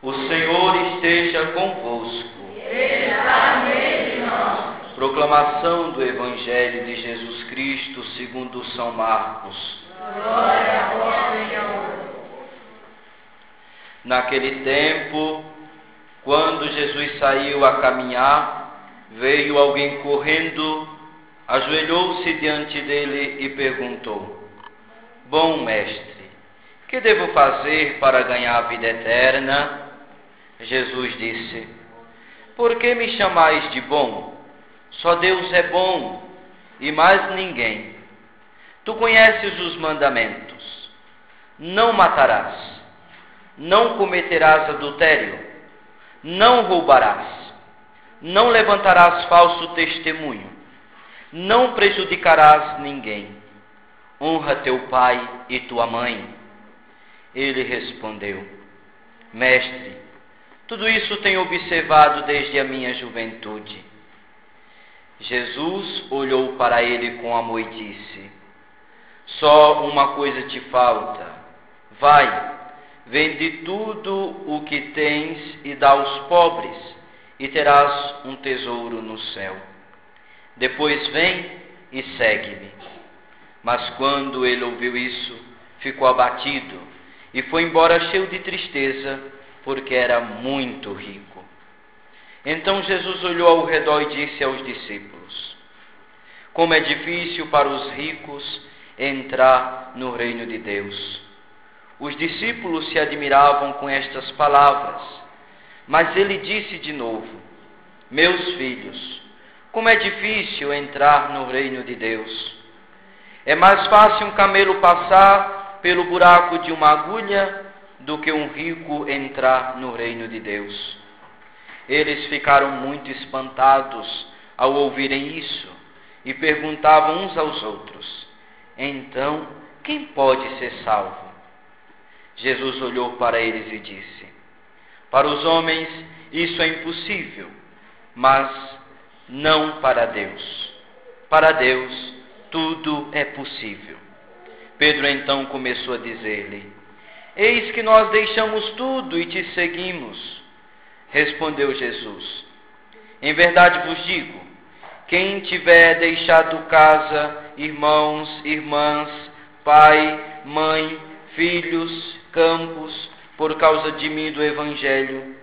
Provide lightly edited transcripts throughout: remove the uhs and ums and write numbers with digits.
O Senhor esteja convosco. Está no meio de nós. Proclamação do Evangelho de Jesus Cristo segundo São Marcos. Glória a vós, Senhor. Naquele tempo, quando Jesus saiu a caminhar, veio alguém correndo, ajoelhou-se diante dele e perguntou: Bom mestre, que devo fazer para ganhar a vida eterna? Jesus disse: Por que me chamais de bom? Só Deus é bom e mais ninguém. Tu conheces os mandamentos: não matarás, não cometerás adultério, não roubarás, não levantarás falso testemunho, não prejudicarás ninguém. Honra teu pai e tua mãe. Ele respondeu: Mestre, tudo isso tenho observado desde a minha juventude. Jesus olhou para ele com amor e disse: Só uma coisa te falta. Vai, vende tudo o que tens e dá aos pobres, e terás um tesouro no céu. Depois vem e segue-me. Mas quando ele ouviu isso, ficou abatido e foi embora cheio de tristeza, porque era muito rico. Então Jesus olhou ao redor e disse aos discípulos: Como é difícil para os ricos entrar no reino de Deus. Os discípulos se admiravam com estas palavras, mas ele disse de novo: Meus filhos, como é difícil entrar no reino de Deus. É mais fácil um camelo passar pelo buraco de uma agulha do que um rico entrar no reino de Deus. Eles ficaram muito espantados ao ouvirem isso e perguntavam uns aos outros: Então, quem pode ser salvo? Jesus olhou para eles e disse: Para os homens isso é impossível, mas não para Deus. Para Deus tudo é possível. Pedro então começou a dizer-lhe: Eis que nós deixamos tudo e te seguimos. Respondeu Jesus: Em verdade vos digo, quem tiver deixado casa, irmãos, irmãs, pai, mãe, filhos, campos, por causa de mim e do Evangelho,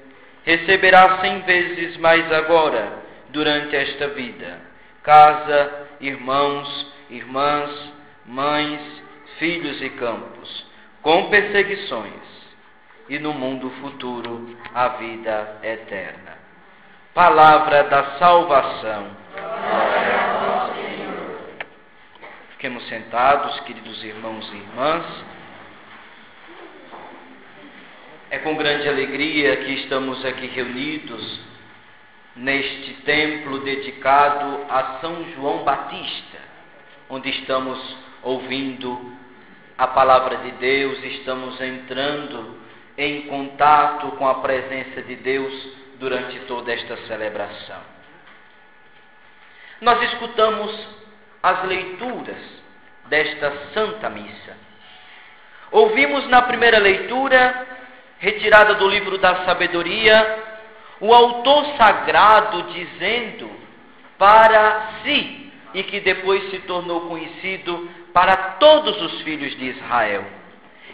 receberá 100 vezes mais agora, durante esta vida, casa, irmãos, irmãs, mães, filhos e campos, com perseguições, e no mundo futuro a vida eterna. Palavra da salvação. Glória a vós, Senhor. Fiquemos sentados, queridos irmãos e irmãs. É com grande alegria que estamos aqui reunidos neste templo dedicado a São João Batista, onde estamos ouvindo a palavra de Deus, estamos entrando em contato com a presença de Deus durante toda esta celebração. Nós escutamos as leituras desta Santa Missa. Ouvimos na primeira leitura, retirada do livro da Sabedoria, o autor sagrado dizendo para si, e que depois se tornou conhecido para todos os filhos de Israel.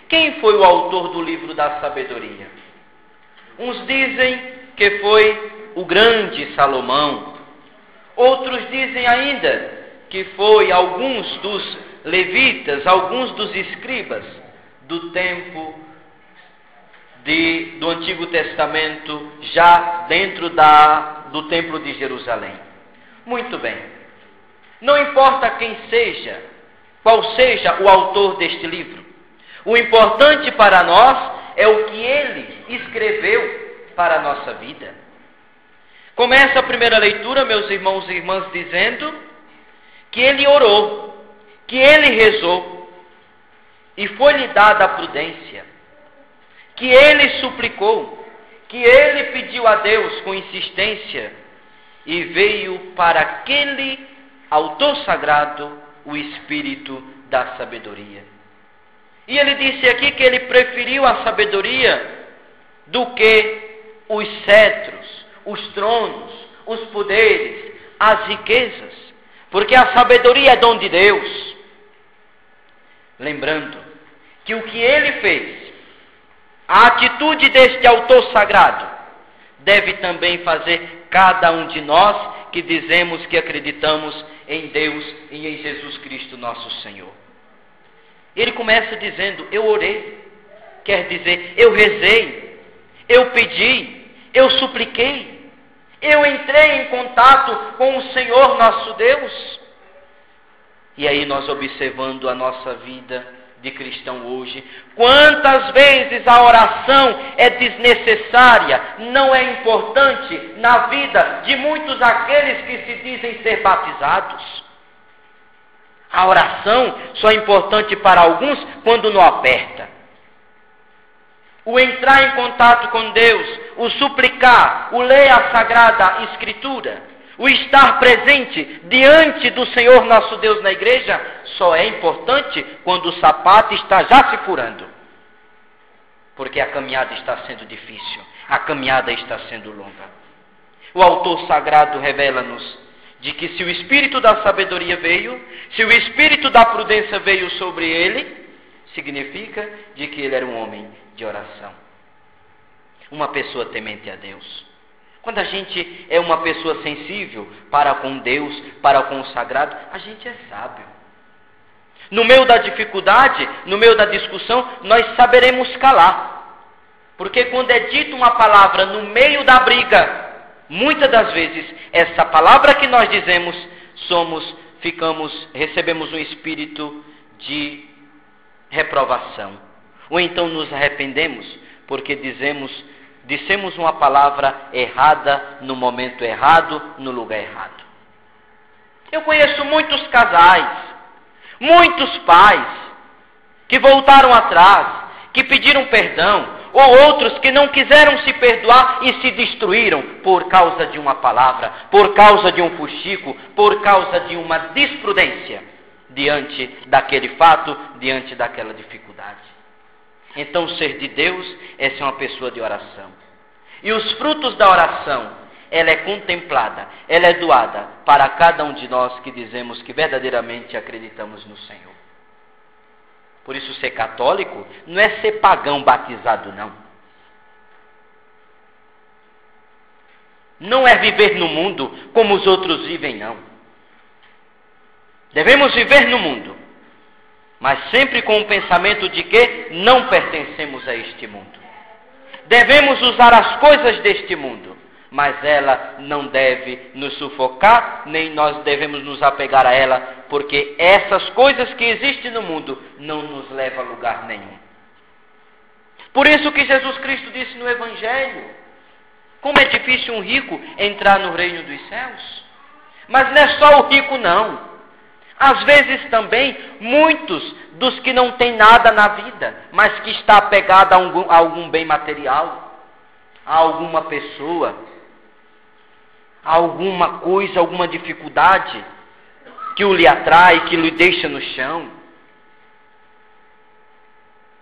Quem foi o autor do livro da Sabedoria? Uns dizem que foi o grande Salomão. Outros dizem ainda que foi alguns dos levitas, alguns dos escribas do tempo do Antigo Testamento, já dentro do Templo de Jerusalém. Muito bem. Não importa quem seja, qual seja o autor deste livro. O importante para nós é o que ele escreveu para a nossa vida. Começa a primeira leitura, meus irmãos e irmãs, dizendo que ele orou, que ele rezou, e foi-lhe dada a prudência, que ele suplicou, que ele pediu a Deus com insistência, e veio para aquele autor sagrado o Espírito da sabedoria. E ele disse aqui que ele preferiu a sabedoria do que os cetros, os tronos, os poderes, as riquezas, porque a sabedoria é dom de Deus. Lembrando que o que ele fez, a atitude deste autor sagrado, deve também fazer cada um de nós que dizemos que acreditamos em Deus e em Jesus Cristo nosso Senhor. Ele começa dizendo: eu orei, quer dizer, eu rezei, eu pedi, eu supliquei, eu entrei em contato com o Senhor nosso Deus. E aí nós observando a nossa vida de cristão hoje, quantas vezes a oração é desnecessária, não é importante na vida de muitos aqueles que se dizem ser batizados. A oração só é importante para alguns quando não aperta. O entrar em contato com Deus, o suplicar, o ler a Sagrada Escritura, o estar presente diante do Senhor nosso Deus na igreja, só é importante quando o sapato está já se furando. Porque a caminhada está sendo difícil, a caminhada está sendo longa. O autor sagrado revela-nos de que se o espírito da sabedoria veio, se o espírito da prudência veio sobre ele, significa de que ele era um homem de oração. Uma pessoa temente a Deus. Quando a gente é uma pessoa sensível para com Deus, para com o sagrado, a gente é sábio. No meio da dificuldade, no meio da discussão, nós saberemos calar. Porque quando é dita uma palavra no meio da briga, muitas das vezes, essa palavra que nós dizemos, recebemos um espírito de reprovação. Ou então nos arrependemos, porque dissemos uma palavra errada, no momento errado, no lugar errado. Eu conheço muitos casais, muitos pais, que voltaram atrás, que pediram perdão, ou outros que não quiseram se perdoar e se destruíram por causa de uma palavra, por causa de um fuxico, por causa de uma desprudência diante daquele fato, diante daquela dificuldade. Então, ser de Deus é ser uma pessoa de oração. E os frutos da oração, ela é contemplada, ela é doada para cada um de nós que dizemos que verdadeiramente acreditamos no Senhor. Por isso, ser católico não é ser pagão batizado, não. Não é viver no mundo como os outros vivem, não. Devemos viver no mundo, mas sempre com o pensamento de que não pertencemos a este mundo. Devemos usar as coisas deste mundo, mas ela não deve nos sufocar, nem nós devemos nos apegar a ela, porque essas coisas que existem no mundo não nos levam a lugar nenhum. Por isso que Jesus Cristo disse no Evangelho, como é difícil um rico entrar no reino dos céus. Mas não é só o rico, não. Às vezes também, muitos dos que não têm nada na vida, mas que está apegado a algum bem material, a alguma pessoa, a alguma coisa, alguma dificuldade, que o lhe atrai, que lhe deixa no chão.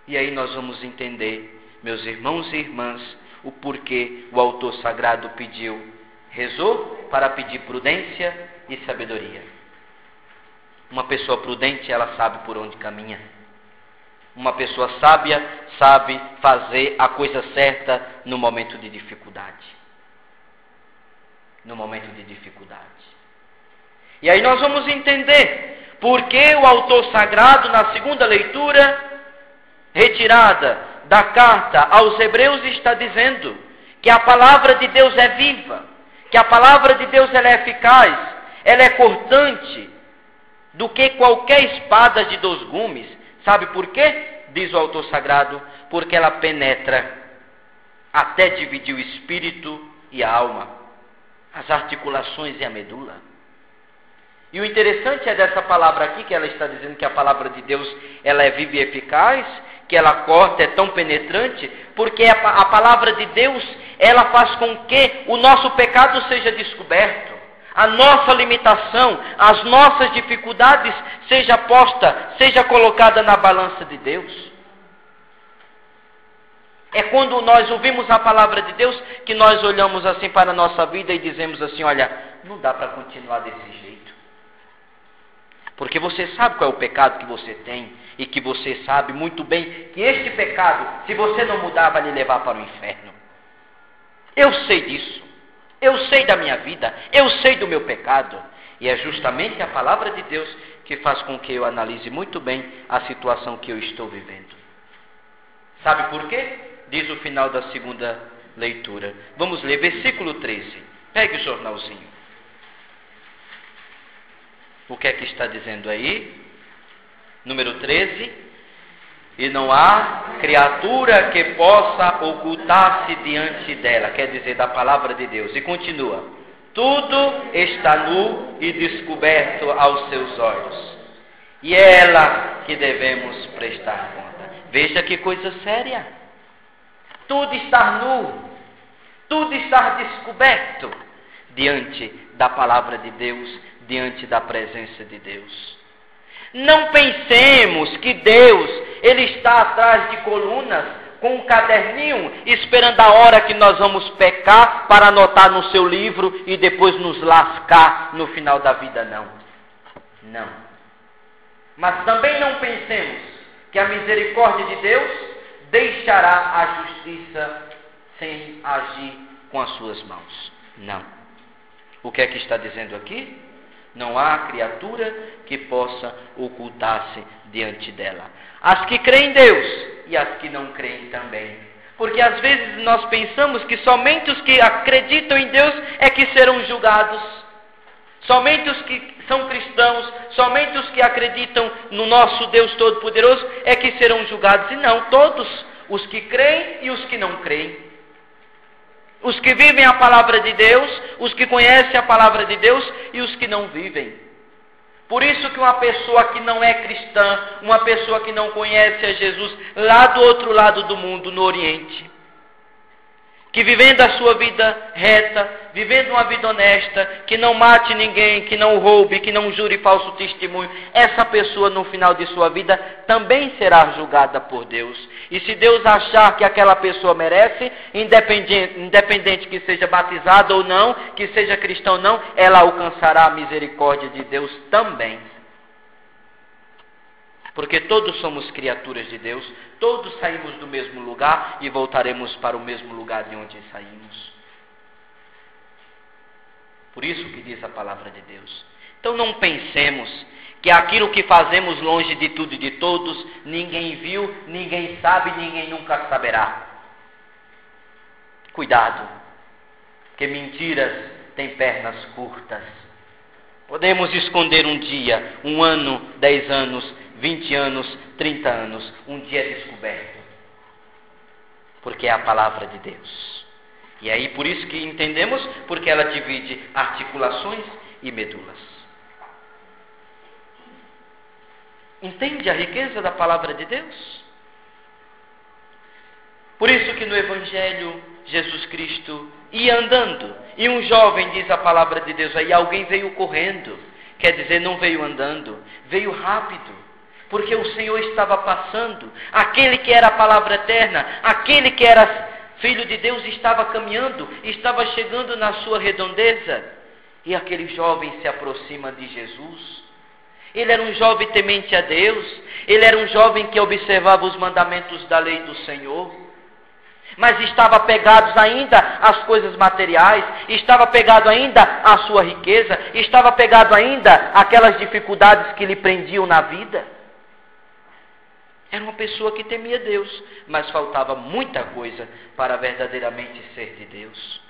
E aí nós vamos entender, meus irmãos e irmãs, o porquê o autor sagrado rezou para pedir prudência e sabedoria. Uma pessoa prudente, ela sabe por onde caminha. Uma pessoa sábia sabe fazer a coisa certa no momento de dificuldade. No momento de dificuldade. E aí nós vamos entender por que o autor sagrado, na segunda leitura, retirada da carta aos Hebreus, está dizendo que a palavra de Deus é viva, que a palavra de Deus ela é eficaz, ela é cortante, do que qualquer espada de 2 gumes. Sabe por quê? Diz o autor sagrado, porque ela penetra até dividir o espírito e a alma, as articulações e a medula. E o interessante é dessa palavra aqui, que ela está dizendo que a palavra de Deus ela é viva e eficaz, que ela corta, é tão penetrante, porque a palavra de Deus ela faz com que o nosso pecado seja descoberto. A nossa limitação, as nossas dificuldades seja colocada na balança de Deus. É quando nós ouvimos a palavra de Deus que nós olhamos assim para a nossa vida e dizemos assim, olha, não dá para continuar desse jeito. Porque você sabe qual é o pecado que você tem e que você sabe muito bem que este pecado, se você não mudar, vai lhe levar para o inferno. Eu sei disso. Eu sei da minha vida. Eu sei do meu pecado. E é justamente a palavra de Deus que faz com que eu analise muito bem a situação que eu estou vivendo. Sabe por quê? Diz o final da segunda leitura. Vamos ler versículo 13. Pegue o jornalzinho. O que é que está dizendo aí? Número 13. E não há criatura que possa ocultar-se diante dela. Quer dizer, da palavra de Deus. E continua. Tudo está nu e descoberto aos seus olhos. E é ela que devemos prestar conta. Veja que coisa séria. Tudo está nu. Tudo está descoberto diante da palavra de Deus, diante da presença de Deus. Não pensemos que Deus, Ele está atrás de colunas, com um caderninho, esperando a hora que nós vamos pecar para anotar no seu livro e depois nos lascar no final da vida, não. Não. Mas também não pensemos que a misericórdia de Deus deixará a justiça sem agir com as suas mãos. Não. O que é que está dizendo aqui? Não há criatura que possa ocultar-se diante dela. As que creem em Deus e as que não creem também. Porque às vezes nós pensamos que somente os que acreditam em Deus é que serão julgados. Somente os que são cristãos, somente os que acreditam no nosso Deus Todo-Poderoso é que serão julgados. E não, todos os que creem e os que não creem. Os que vivem a palavra de Deus, os que conhecem a palavra de Deus e os que não vivem. Por isso que uma pessoa que não é cristã, uma pessoa que não conhece a Jesus, lá do outro lado do mundo, no Oriente, que vivendo a sua vida reta, vivendo uma vida honesta, que não mate ninguém, que não roube, que não jure falso testemunho, essa pessoa no final de sua vida também será julgada por Deus. E se Deus achar que aquela pessoa merece, independente que seja batizada ou não, que seja cristão ou não, ela alcançará a misericórdia de Deus também. Porque todos somos criaturas de Deus, todos saímos do mesmo lugar e voltaremos para o mesmo lugar de onde saímos. Por isso que diz a palavra de Deus. Então não pensemos que aquilo que fazemos longe de tudo e de todos, ninguém viu, ninguém sabe, ninguém nunca saberá. Cuidado, que mentiras têm pernas curtas. Podemos esconder um dia, 1 ano, 10 anos, 20 anos, 30 anos, um dia descoberto. Porque é a palavra de Deus. E aí por isso que entendemos, porque ela divide articulações e medulas. Entende a riqueza da palavra de Deus? Por isso que no Evangelho, Jesus Cristo ia andando, e um jovem, diz a palavra de Deus, aí alguém veio correndo, quer dizer, não veio andando, veio rápido, porque o Senhor estava passando, aquele que era a palavra eterna, aquele que era Filho de Deus estava caminhando, estava chegando na sua redondeza, e aquele jovem se aproxima de Jesus. Ele era um jovem temente a Deus, ele era um jovem que observava os mandamentos da lei do Senhor, mas estava apegado ainda às coisas materiais, estava apegado ainda à sua riqueza, estava apegado ainda àquelas dificuldades que lhe prendiam na vida. Era uma pessoa que temia Deus, mas faltava muita coisa para verdadeiramente ser de Deus.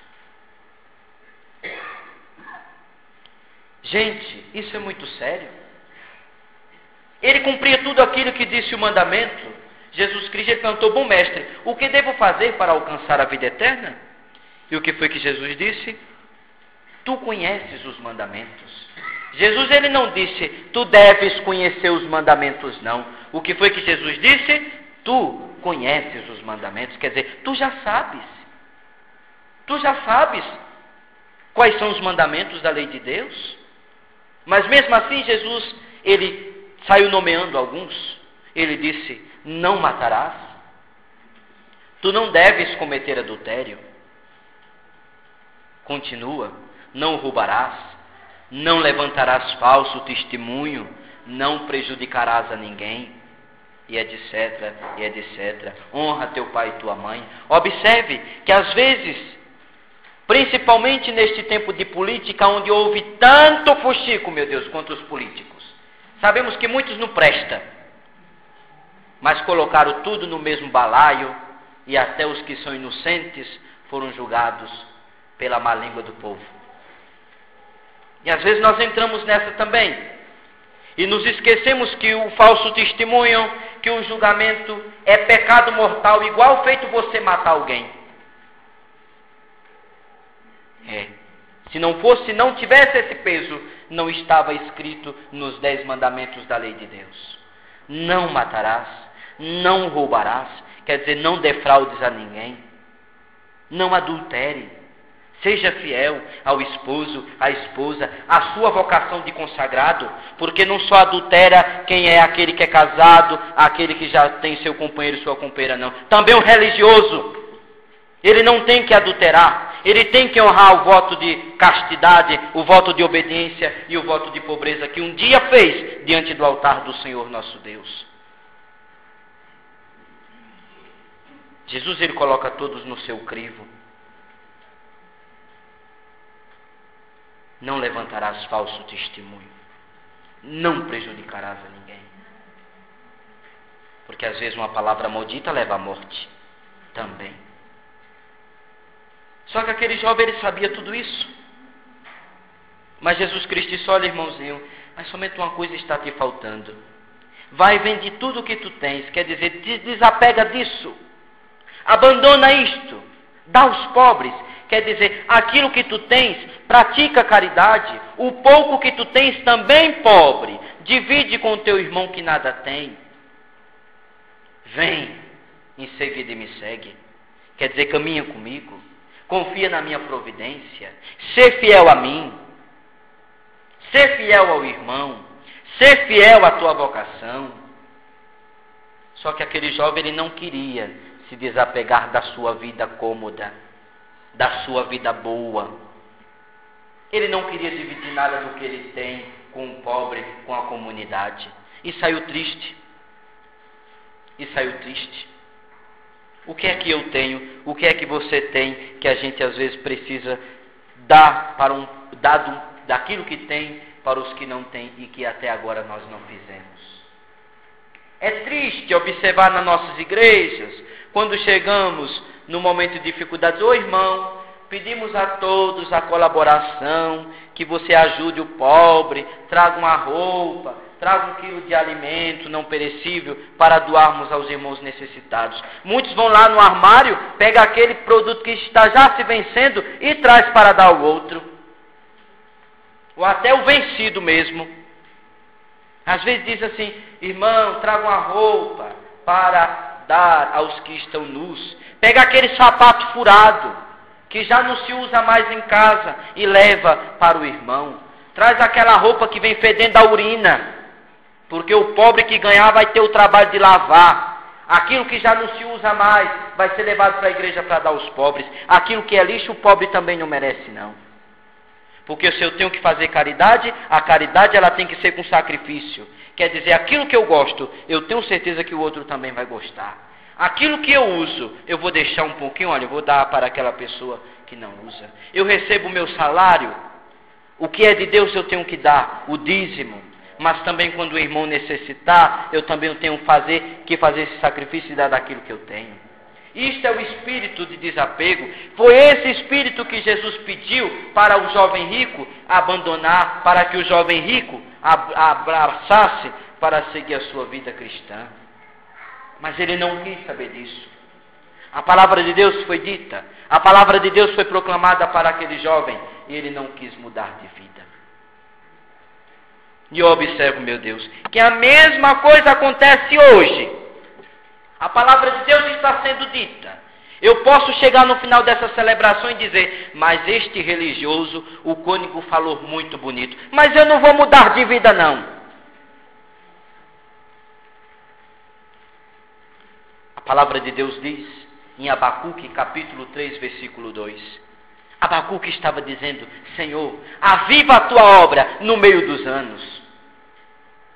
Gente, isso é muito sério. Ele cumpria tudo aquilo que disse o mandamento. Jesus Cristo, ele perguntou: bom mestre, o que devo fazer para alcançar a vida eterna? E o que foi que Jesus disse? Tu conheces os mandamentos. Jesus, ele não disse, tu deves conhecer os mandamentos, não. O que foi que Jesus disse? Tu conheces os mandamentos, quer dizer, tu já sabes. Tu já sabes quais são os mandamentos da lei de Deus. Mas mesmo assim, Jesus, ele saiu nomeando alguns. Ele disse, não matarás, Tu não deves cometer adultério. Continua: não roubarás, não levantarás falso testemunho, não prejudicarás a ninguém, e etc, e etc. Honra teu pai e tua mãe. Observe que às vezes, principalmente neste tempo de política, onde houve tanto fuxico, meu Deus, contra os políticos, sabemos que muitos não prestam, mas colocaram tudo no mesmo balaio, e até os que são inocentes foram julgados pela má língua do povo. E às vezes nós entramos nessa também, e nos esquecemos que o falso testemunho, que o julgamento é pecado mortal, igual feito você matar alguém. Se não tivesse esse peso, não estava escrito nos 10 mandamentos da lei de Deus. Não matarás, não roubarás, quer dizer, não defraudes a ninguém, não adultere, seja fiel ao esposo, à esposa, à sua vocação de consagrado, porque não só adultera quem é aquele que é casado, aquele que já tem seu companheiro e sua companheira, não. Também o religioso, ele não tem que adulterar, ele tem que honrar o voto de castidade, o voto de obediência e o voto de pobreza que um dia fez diante do altar do Senhor nosso Deus. Jesus, ele coloca todos no seu crivo. Não levantarás falso testemunho, não prejudicarás a ninguém. Porque às vezes uma palavra maldita leva à morte também. Só que aquele jovem, ele sabia tudo isso. Mas Jesus Cristo disse: olha, irmãozinho, mas somente uma coisa está te faltando. Vai e vende tudo o que tu tens, quer dizer, desapega disso. Abandona isto, dá aos pobres, quer dizer, aquilo que tu tens, pratica caridade, o pouco que tu tens também, pobre, divide com o teu irmão que nada tem. Vem, em seguida me segue, quer dizer, caminha comigo, confia na minha providência, sê fiel a mim, sê fiel ao irmão, sê fiel à tua vocação. Só que aquele jovem, ele não queria se desapegar da sua vida cômoda, da sua vida boa. Ele não queria dividir nada do que ele tem com o pobre, com a comunidade. E saiu triste. O que é que eu tenho? O que é que você tem que a gente às vezes precisa dar para dado daquilo que tem para os que não têm e que até agora nós não fizemos? É triste observar nas nossas igrejas, quando chegamos no momento de dificuldades: ô irmão, pedimos a todos a colaboração, que você ajude o pobre, traga uma roupa, traga 1 quilo de alimento não perecível para doarmos aos irmãos necessitados. Muitos vão lá no armário, pega aquele produto que está já se vencendo e traz para dar ao outro. Ou até o vencido mesmo. Às vezes diz assim: irmão, traga uma roupa para dar aos que estão nus. Pega aquele sapato furado, que já não se usa mais em casa, e leva para o irmão. Traz aquela roupa que vem fedendo a urina, porque o pobre que ganhar vai ter o trabalho de lavar. Aquilo que já não se usa mais vai ser levado para a igreja para dar aos pobres. Aquilo que é lixo, o pobre também não merece, não. Porque se eu tenho que fazer caridade, a caridade ela tem que ser com sacrifício. Quer dizer, aquilo que eu gosto, eu tenho certeza que o outro também vai gostar. Aquilo que eu uso, eu vou deixar um pouquinho, olha, eu vou dar para aquela pessoa que não usa. Eu recebo o meu salário, o que é de Deus eu tenho que dar, o dízimo. Mas também quando o irmão necessitar, eu também tenho que fazer esse sacrifício e dar daquilo que eu tenho. Isto é o espírito de desapego. Foi esse espírito que Jesus pediu para o jovem rico abandonar, para que o jovem rico abraçasse para seguir a sua vida cristã. Mas ele não quis saber disso. A palavra de Deus foi dita, a palavra de Deus foi proclamada para aquele jovem, e ele não quis mudar de vida. E eu observo, meu Deus, que a mesma coisa acontece hoje. A palavra de Deus está sendo dita. Eu posso chegar no final dessa celebração e dizer: mas este religioso, o cônego falou muito bonito, mas eu não vou mudar de vida não. A palavra de Deus diz em Abacuque, capítulo 3, versículo 2. Abacuque estava dizendo: Senhor, aviva a tua obra no meio dos anos.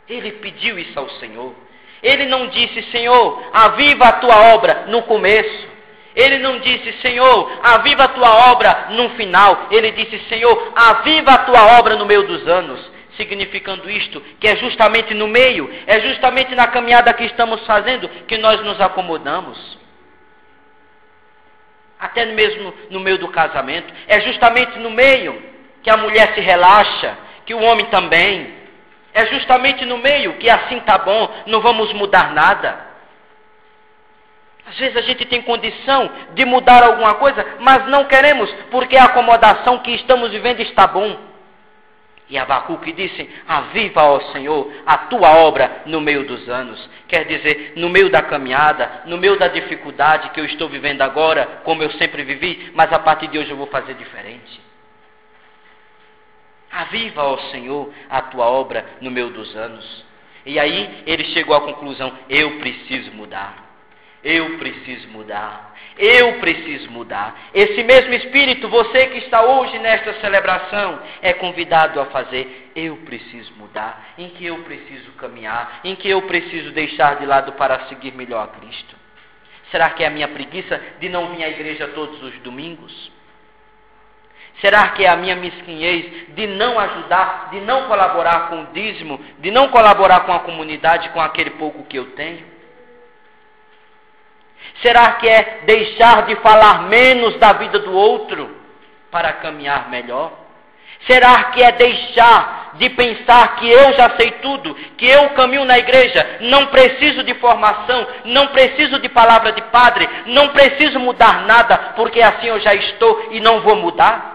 Ele pediu isso ao Senhor. Ele não disse: Senhor, aviva a tua obra no começo. Ele não disse: Senhor, aviva a tua obra no final. Ele disse: Senhor, aviva a tua obra no meio dos anos. Significando isto, que é justamente no meio, é justamente na caminhada que estamos fazendo que nós nos acomodamos. Até mesmo no meio do casamento. É justamente no meio que a mulher se relaxa, que o homem também. É justamente no meio que assim está bom, não vamos mudar nada. Às vezes a gente tem condição de mudar alguma coisa, mas não queremos, porque a acomodação que estamos vivendo está bom. E Abacuque disse: aviva, ó Senhor, a tua obra no meio dos anos. Quer dizer, no meio da caminhada, no meio da dificuldade que eu estou vivendo agora, como eu sempre vivi, mas a partir de hoje eu vou fazer diferente. Aviva, ó Senhor, a tua obra no meio dos anos. E aí ele chegou à conclusão: eu preciso mudar. Eu preciso mudar. Eu preciso mudar. Esse mesmo Espírito, você que está hoje nesta celebração, é convidado a fazer: eu preciso mudar. Em que eu preciso caminhar? Em que eu preciso deixar de lado para seguir melhor a Cristo? Será que é a minha preguiça de não vir à igreja todos os domingos? Será que é a minha mesquinhez de não ajudar, de não colaborar com o dízimo, de não colaborar com a comunidade, com aquele pouco que eu tenho? Será que é deixar de falar menos da vida do outro para caminhar melhor? Será que é deixar de pensar que eu já sei tudo, que eu caminho na igreja, não preciso de formação, não preciso de palavra de padre, não preciso mudar nada, porque assim eu já estou e não vou mudar?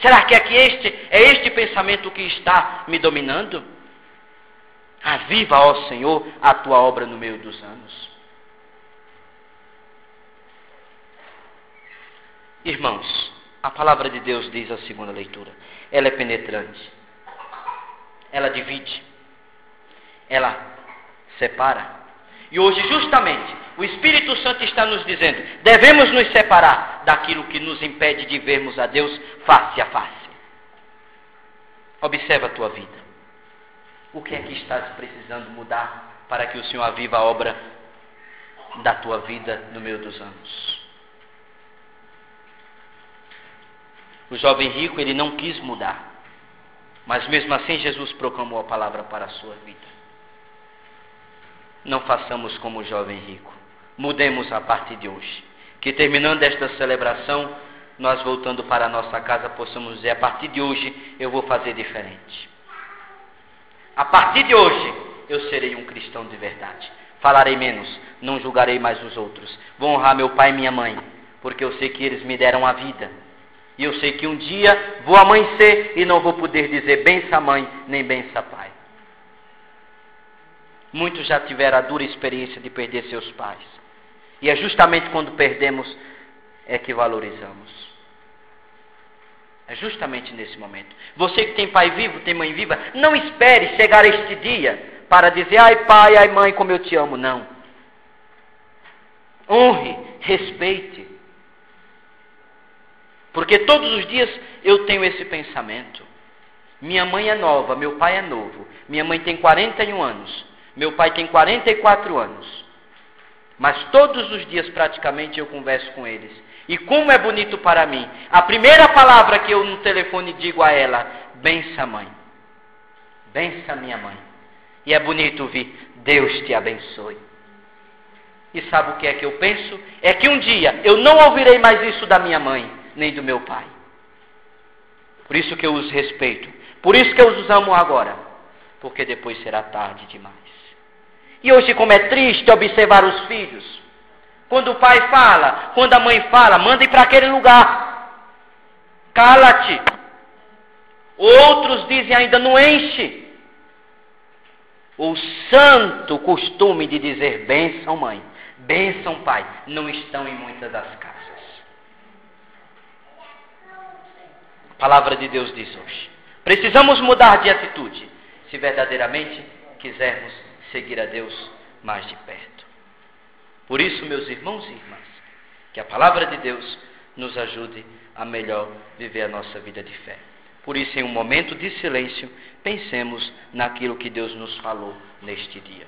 Será que é este pensamento que está me dominando? Aviva, ó Senhor, a tua obra no meio dos anos. Irmãos, a palavra de Deus diz a segunda leitura: ela é penetrante, ela divide, ela separa. E hoje justamente o Espírito Santo está nos dizendo: devemos nos separar daquilo que nos impede de vermos a Deus face a face. Observa a tua vida. O que é que estás precisando mudar para que o Senhor aviva a obra da tua vida no meio dos anos? O jovem rico, ele não quis mudar, mas mesmo assim Jesus proclamou a palavra para a sua vida. Não façamos como o jovem rico. Mudemos a partir de hoje. Que terminando esta celebração, nós voltando para a nossa casa, possamos dizer: a partir de hoje eu vou fazer diferente. A partir de hoje eu serei um cristão de verdade. Falarei menos, não julgarei mais os outros. Vou honrar meu pai e minha mãe, porque eu sei que eles me deram a vida. E eu sei que um dia vou amanhecer e não vou poder dizer bença mãe, nem bença pai. Muitos já tiveram a dura experiência de perder seus pais. E é justamente quando perdemos é que valorizamos. É justamente nesse momento. Você que tem pai vivo, tem mãe viva, não espere chegar este dia para dizer: ai pai, ai mãe, como eu te amo. Não. Honre, respeite. Porque todos os dias eu tenho esse pensamento. Minha mãe é nova, meu pai é novo. Minha mãe tem 41 anos, meu pai tem 44 anos. Mas todos os dias praticamente eu converso com eles. E como é bonito para mim. A primeira palavra que eu no telefone digo a ela: bença mãe. Bença minha mãe. E é bonito ouvir: Deus te abençoe. E sabe o que é que eu penso? É que um dia eu não ouvirei mais isso da minha mãe, nem do meu pai. Por isso que eu os respeito. Por isso que eu os amo agora. Porque depois será tarde demais. E hoje, como é triste observar os filhos. Quando o pai fala, quando a mãe fala, mandem para aquele lugar. Cala-te. Outros dizem ainda: não enche. O santo costume de dizer bênção mãe, bênção pai, não estão em muitas das casas. A palavra de Deus diz hoje: precisamos mudar de atitude, se verdadeiramente quisermos seguir a Deus mais de perto. Por isso, meus irmãos e irmãs, Que a palavra de Deus nos ajude a melhor viver a nossa vida de fé. Por isso, em um momento de silêncio, pensemos naquilo que Deus nos falou neste dia.